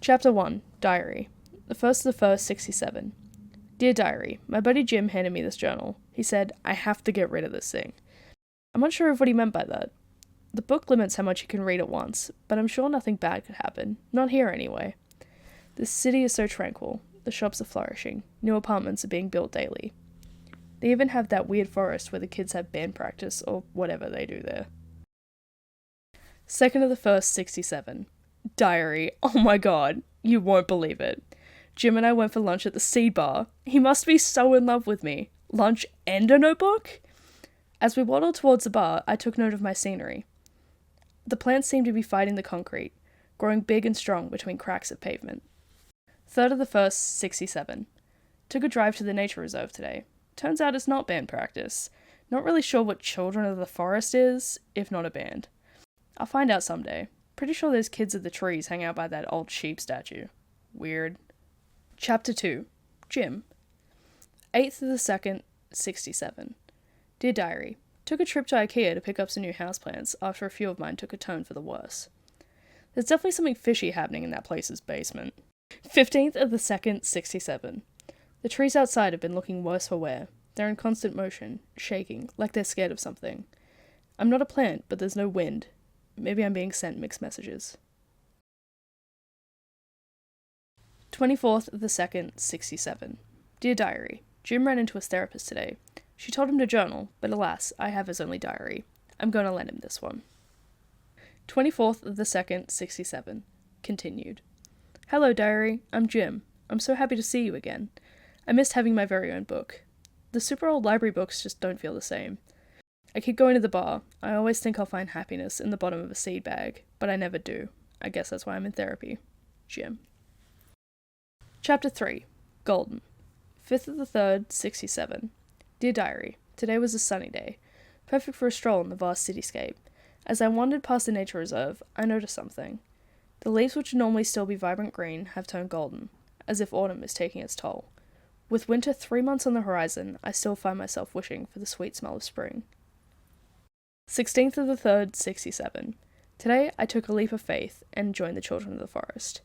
Chapter 1, Diary. The 1st of the 1st, 67. Dear Diary, my buddy Jim handed me this journal. He said, I have to get rid of this thing. I'm not sure of what he meant by that. The book limits how much you can read at once, but I'm sure nothing bad could happen. Not here, anyway. This city is so tranquil. The shops are flourishing. New apartments are being built daily. They even have that weird forest where the kids have band practice, or whatever they do there. 2nd of the 1st, 67. Diary. Oh my god. You won't believe it. Jim and I went for lunch at the Seed Bar. He must be so in love with me. Lunch and a notebook? As we waddled towards the bar, I took note of my scenery. The plants seemed to be fighting the concrete, growing big and strong between cracks of pavement. 3rd of the 1st, 67. Took a drive to the nature reserve today. Turns out it's not band practice. Not really sure what Children of the Forest is, if not a band. I'll find out someday. Pretty sure those kids of the trees hang out by that old sheep statue. Weird. Chapter 2. Jim. 8th of the 2nd, 67. Dear Diary, took a trip to Ikeas to pick up some new houseplants after a few of mine took a turn for the worse. There's definitely something fishy happening in that place's basement. 15th of the 2nd, 67. The trees outside have been looking worse for wear. They're in constant motion, shaking, like they're scared of something. I'm not a plant, but there's no wind. Maybe I'm being sent mixed messages. 24th of the 2nd, 67. Dear Diary, Jim ran into his therapist today. She told him to journal, but alas, I have his only diary. I'm going to lend him this one. 24th of the 2nd, 67. Continued. Hello, Diary. I'm Jim. I'm so happy to see you again. I missed having my very own book. The super old library books just don't feel the same. I keep going to the bar. I always think I'll find happiness in the bottom of a seed bag, but I never do. I guess that's why I'm in therapy. Jim. Chapter 3. Golden. 5th of the 3rd, 67. Dear Diary, today was a sunny day, perfect for a stroll in the vast cityscape. As I wandered past the nature reserve, I noticed something. The leaves which would normally still be vibrant green have turned golden, as if autumn is taking its toll. With winter 3 months on the horizon, I still find myself wishing for the sweet smell of spring. 16th of the 3rd, 67. Today I took a leap of faith and joined the Children of the Forest.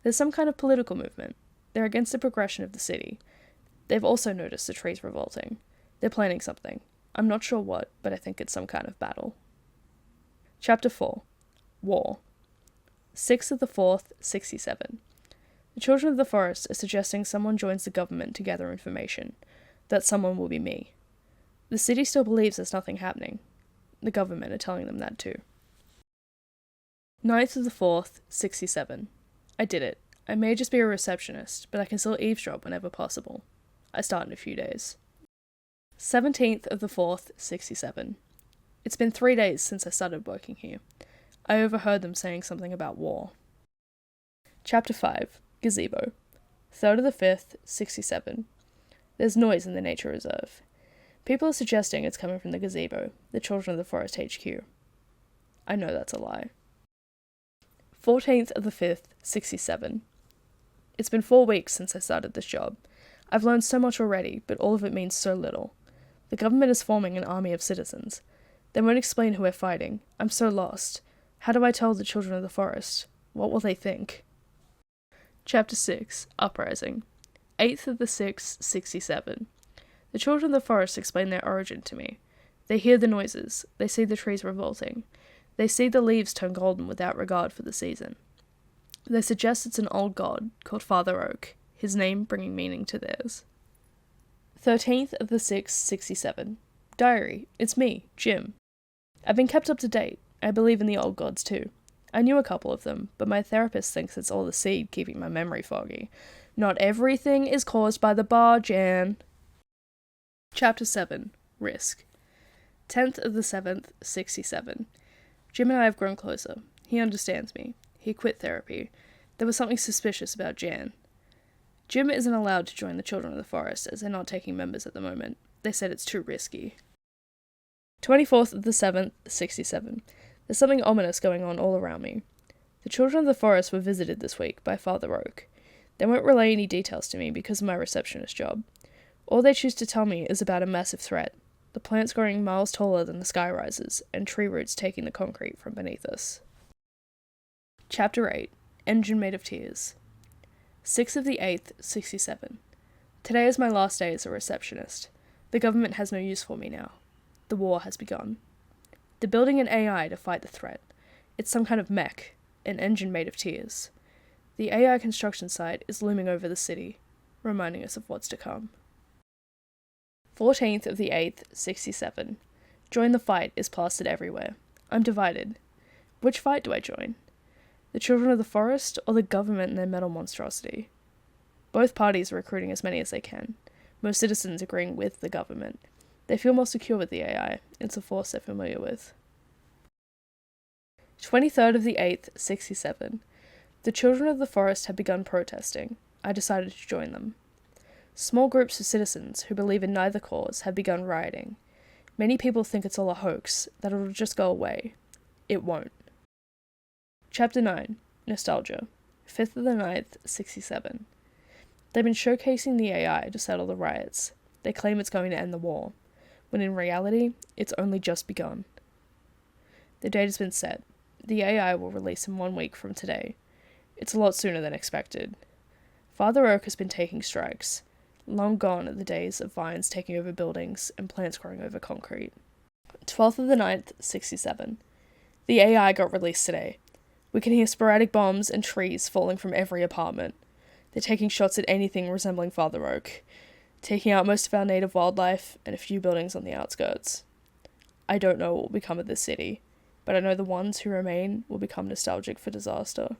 There's some kind of political movement. They're against the progression of the city. They've also noticed the trees revolting. They're planning something. I'm not sure what, but I think it's some kind of battle. Chapter 4. War. 6th of the 4th, 67. The Children of the Forest are suggesting someone joins the government to gather information. That someone will be me. The city still believes there's nothing happening. The government are telling them that too. 9th of the 4th, 67. I did it. I may just be a receptionist, but I can still eavesdrop whenever possible. I start in a few days. 17th of the 4th, 67. It's been 3 days since I started working here. I overheard them saying something about war. Chapter 5. Gazebo. 3rd of the 5th, 67. There's noise in the nature reserve. People are suggesting it's coming from the gazebo, the Children of the Forest HQ. I know that's a lie. 14th of the 5th, 67. It's been 4 weeks since I started this job. I've learned so much already, but all of it means so little. The government is forming an army of citizens. They won't explain who we're fighting. I'm so lost. How do I tell the Children of the Forest? What will they think? Chapter 6. Uprising. 8th of the 6th, 67. The Children of the Forest explain their origin to me. They hear the noises. They see the trees revolting. They see the leaves turn golden without regard for the season. They suggest it's an old god called Father Oak, his name bringing meaning to theirs. 13th of the 6th, 67. Diary. It's me, Jim. I've been kept up to date. I believe in the old gods too. I knew a couple of them, but my therapist thinks it's all the seed keeping my memory foggy. Not everything is caused by the bar, Jan. Chapter 7. Risk. 10th of the 7th, 67. Jim and I have grown closer. He understands me. He quit therapy. There was something suspicious about Jan. Jim isn't allowed to join the Children of the Forest as they're not taking members at the moment. They said it's too risky. 24th of the 7th, 67. There's something ominous going on all around me. The Children of the Forest were visited this week by Father Oak. They won't relay any details to me because of my receptionist job. All they choose to tell me is about a massive threat. The plants growing miles taller than the sky rises, and tree roots taking the concrete from beneath us. Chapter 8. Engine Made of Tears. 6th of the 8th, 67. Today is my last day as a receptionist. The government has no use for me now. The war has begun. They're building an AI to fight the threat. It's some kind of mech, an engine made of tears. The AI construction site is looming over the city, reminding us of what's to come. 14th of the 8th, 67. Join the fight is plastered everywhere. I'm divided. Which fight do I join? The children of the forest or the government and their metal monstrosity? Both parties are recruiting as many as they can, most citizens agreeing with the government. They feel more secure with the AI. It's a force they're familiar with. 23rd of the 8th, 67. The children of the forest had begun protesting. I decided to join them. Small groups of citizens who believe in neither cause have begun rioting. Many people think it's all a hoax, that it'll just go away. It won't. Chapter 9. Nostalgia. 5th of the 9th, 67. They've been showcasing the AI to settle the riots. They claim it's going to end the war, when in reality, it's only just begun. The date has been set. The AI will release in 1 week from today. It's a lot sooner than expected. Father Oak has been taking strikes. Long gone are the days of vines taking over buildings and plants growing over concrete. 12th of the 9th, 67. The AI got released today. We can hear sporadic bombs and trees falling from every apartment. They're taking shots at anything resembling Father Oak, taking out most of our native wildlife and a few buildings on the outskirts. I don't know what will become of this city, but I know the ones who remain will become nostalgic for disaster.